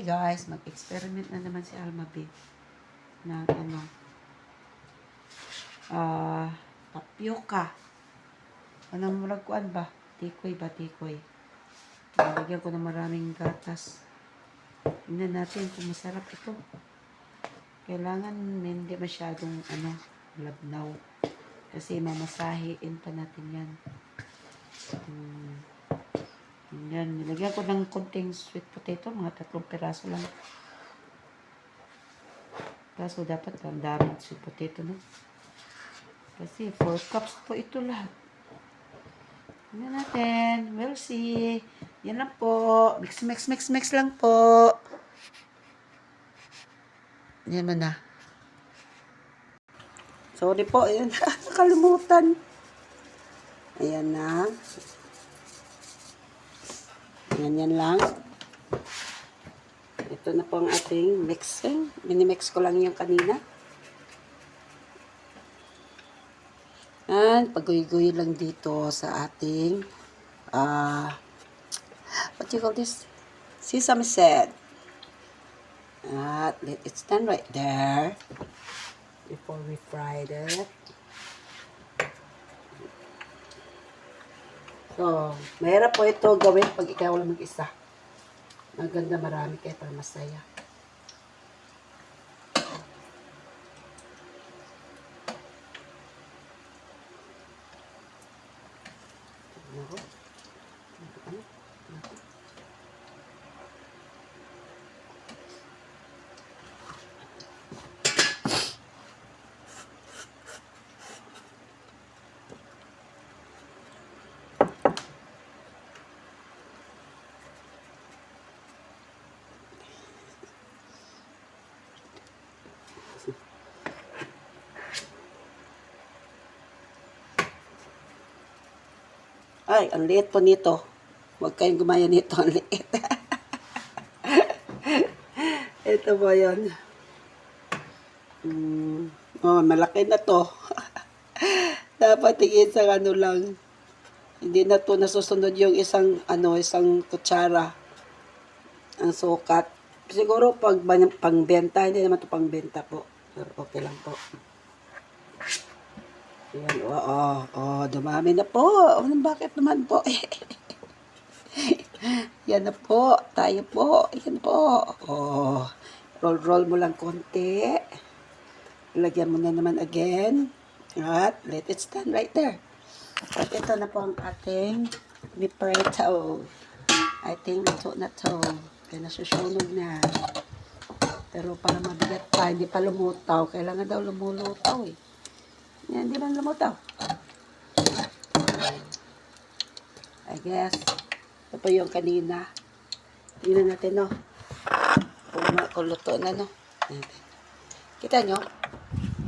guys, mag-experiment na naman si Alma B. Na tapioca. Anong murag kuan ba? Tikoy ba? Tikoy. Lagyan ko ng maraming gatas. Tingnan natin kung masarap ito. Kailangan hindi masyadong labnaw. Kasi mamasahiin pa natin yan. Yan. Nilagyan ko ng konting sweet potato. Mga 3 piraso lang. Kaso dapat ang daming sweet potato, no? Kasi 4 cups po ito lahat. Tingnan natin. We'll see. Yan lang po. Mix lang po. Yan man na. Sorry po. Ayan. Nakalimutan. Ayan na. Yan lang. Ito na po ang ating mixing. Minimix ko lang yung kanina. And paguy-guy lang dito sa ating what do you call this? Sesame seed. At let it stand right there before we fry it. So, mahirap po ito gawin pag ikaw lang mag-isa. Maganda marami kayo para masaya. Ay, ang liit po nito. Huwag kayong gumaya nito. Ang liit. Ito po yun. Malaki na to. Dapat isang lang. Hindi na to nasusunod yung isang kutsara. Ang sukat. Siguro pag pangbenta, hindi naman to pangbenta po. Pero okay lang po. Ayan, dumami na po. Bakit naman po? Yan na po. Tayo po. Yan po. Roll mo lang konti. Lagyan mo na naman again. At let it stand right there. At ito na po ang ating lipreto. I think ito na to. Kaya nasusunog na. Pero para mabigat pa, hindi pa lumutaw. Kailangan daw lumulutaw eh. Yan, hindi man lumutaw. I guess, ito po yung kanina. Tingnan natin, no? Kung luto na, no? Kita nyo?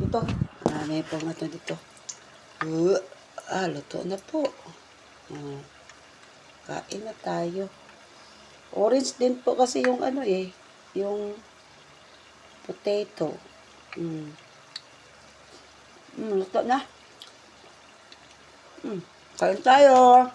Ito. Marami po nga ito dito. Luto na po. Kain na tayo. Orange din po kasi yung yung potato. Luto na. Kain tayo.